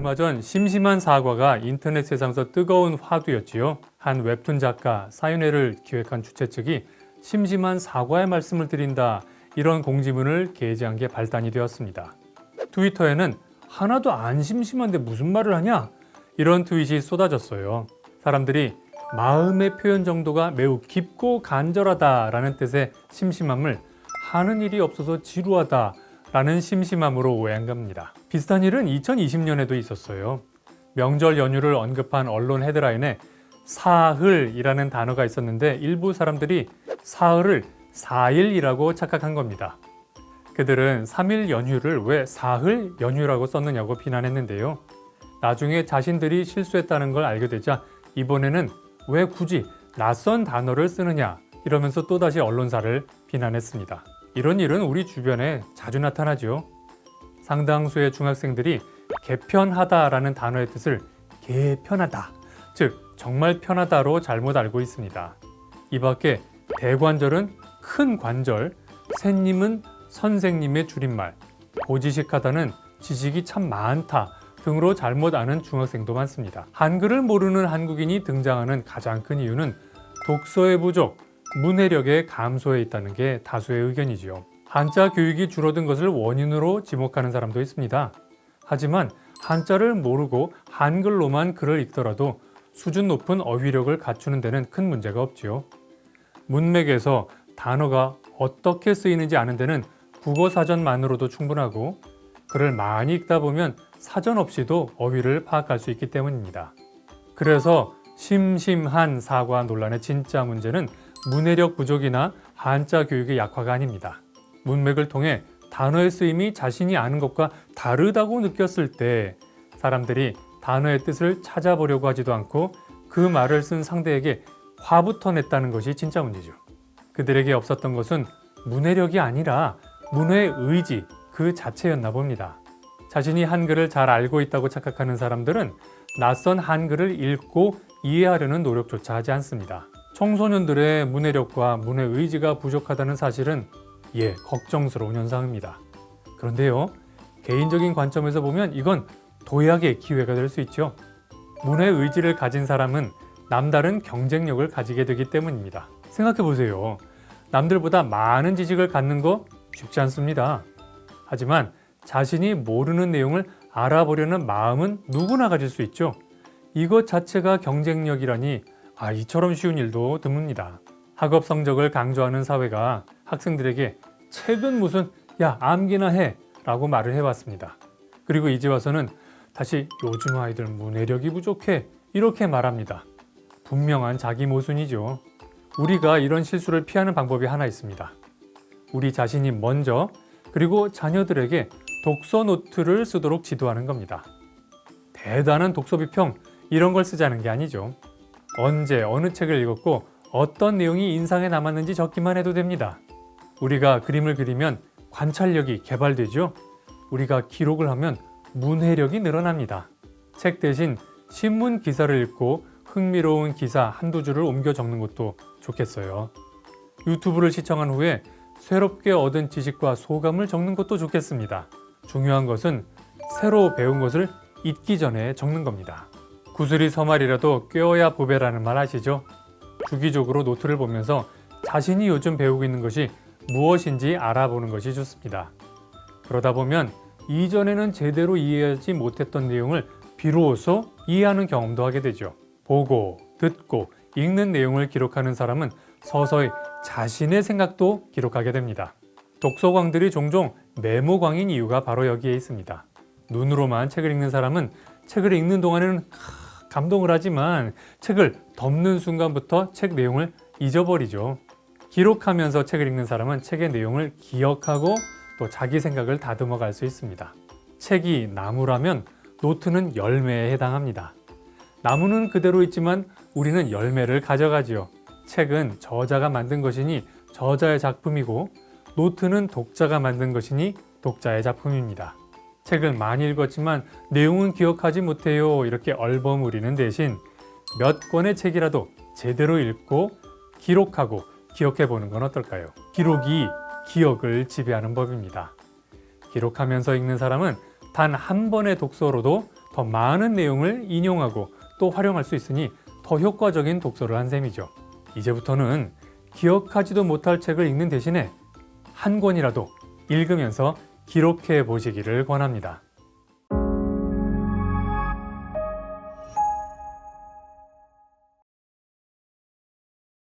얼마 전 심심한 사과가 인터넷 세상에서 뜨거운 화두였지요. 한 웹툰 작가 사인회를 기획한 주최 측이 심심한 사과의 말씀을 드린다, 이런 공지문을 게재한 게 발단이 되었습니다. 트위터에는 하나도 안 심심한데 무슨 말을 하냐? 이런 트윗이 쏟아졌어요. 사람들이 마음의 표현 정도가 매우 깊고 간절하다라는 뜻의 심심함을 하는 일이 없어서 지루하다라는 심심함으로 오해한 겁니다. 비슷한 일은 2020년에도 있었어요. 명절 연휴를 언급한 언론 헤드라인에 사흘이라는 단어가 있었는데 일부 사람들이 사흘을 4일이라고 착각한 겁니다. 그들은 3일 연휴를 왜 사흘 연휴라고 썼느냐고 비난했는데요. 나중에 자신들이 실수했다는 걸 알게 되자 이번에는 왜 굳이 낯선 단어를 쓰느냐 이러면서 또다시 언론사를 비난했습니다. 이런 일은 우리 주변에 자주 나타나죠. 상당수의 중학생들이 개편하다라는 단어의 뜻을 개편하다, 즉 정말 편하다로 잘못 알고 있습니다. 이 밖에 대관절은 큰 관절, 샌님은 선생님의 줄임말, 고지식하다는 지식이 참 많다 등으로 잘못 아는 중학생도 많습니다. 한글을 모르는 한국인이 등장하는 가장 큰 이유는 독서의 부족, 문해력의 감소에 있다는 게 다수의 의견이지요. 한자 교육이 줄어든 것을 원인으로 지목하는 사람도 있습니다. 하지만 한자를 모르고 한글로만 글을 읽더라도 수준 높은 어휘력을 갖추는 데는 큰 문제가 없지요. 문맥에서 단어가 어떻게 쓰이는지 아는 데는 국어 사전만으로도 충분하고 글을 많이 읽다 보면 사전 없이도 어휘를 파악할 수 있기 때문입니다. 그래서 심심한 사과 논란의 진짜 문제는 문해력 부족이나 한자 교육의 약화가 아닙니다. 문맥을 통해 단어의 쓰임이 자신이 아는 것과 다르다고 느꼈을 때 사람들이 단어의 뜻을 찾아보려고 하지도 않고 그 말을 쓴 상대에게 화부터 냈다는 것이 진짜 문제죠. 그들에게 없었던 것은 문해력이 아니라 문해의 의지 그 자체였나 봅니다. 자신이 한글을 잘 알고 있다고 착각하는 사람들은 낯선 한글을 읽고 이해하려는 노력조차 하지 않습니다. 청소년들의 문해력과 문해 의지가 부족하다는 사실은 걱정스러운 현상입니다. 그런데요, 개인적인 관점에서 보면 이건 도약의 기회가 될 수 있죠. 문해 의지를 가진 사람은 남다른 경쟁력을 가지게 되기 때문입니다. 생각해 보세요. 남들보다 많은 지식을 갖는 거 쉽지 않습니다. 하지만 자신이 모르는 내용을 알아보려는 마음은 누구나 가질 수 있죠. 이것 자체가 경쟁력이라니 이처럼 쉬운 일도 드뭅니다. 학업 성적을 강조하는 사회가 학생들에게 책은 무슨 암기나 해 라고 말을 해왔습니다. 그리고 이제 와서는 다시 요즘 아이들 문해력이 부족해 이렇게 말합니다. 분명한 자기 모순이죠. 우리가 이런 실수를 피하는 방법이 하나 있습니다. 우리 자신이 먼저 그리고 자녀들에게 독서 노트를 쓰도록 지도하는 겁니다. 대단한 독서 비평 이런 걸 쓰자는 게 아니죠. 언제 어느 책을 읽었고 어떤 내용이 인상에 남았는지 적기만 해도 됩니다. 우리가 그림을 그리면 관찰력이 개발되죠. 우리가 기록을 하면 문해력이 늘어납니다. 책 대신 신문 기사를 읽고 흥미로운 기사 한두 줄을 옮겨 적는 것도 좋겠어요. 유튜브를 시청한 후에 새롭게 얻은 지식과 소감을 적는 것도 좋겠습니다. 중요한 것은 새로 배운 것을 잊기 전에 적는 겁니다. 구슬이 서말이라도 꿰어야 보배라는 말 아시죠? 주기적으로 노트를 보면서 자신이 요즘 배우고 있는 것이 무엇인지 알아보는 것이 좋습니다. 그러다 보면 이전에는 제대로 이해하지 못했던 내용을 비로소 이해하는 경험도 하게 되죠. 보고, 듣고, 읽는 내용을 기록하는 사람은 서서히 자신의 생각도 기록하게 됩니다. 독서광들이 종종 메모광인 이유가 바로 여기에 있습니다. 눈으로만 책을 읽는 사람은 책을 읽는 동안에는 감동을 하지만 책을 덮는 순간부터 책 내용을 잊어버리죠. 기록하면서 책을 읽는 사람은 책의 내용을 기억하고 또 자기 생각을 다듬어 갈 수 있습니다. 책이 나무라면 노트는 열매에 해당합니다. 나무는 그대로 있지만 우리는 열매를 가져가지요. 책은 저자가 만든 것이니 저자의 작품이고 노트는 독자가 만든 것이니 독자의 작품입니다. 책을 많이 읽었지만 내용은 기억하지 못해요 이렇게 얼버무리는 대신 몇 권의 책이라도 제대로 읽고 기록하고 기억해 보는 건 어떨까요? 기록이 기억을 지배하는 법입니다. 기록하면서 읽는 사람은 단 한 번의 독서로도 더 많은 내용을 인용하고 또 활용할 수 있으니 더 효과적인 독서를 한 셈이죠. 이제부터는 기억하지도 못할 책을 읽는 대신에 한 권이라도 읽으면서 기록해 보시기를 권합니다.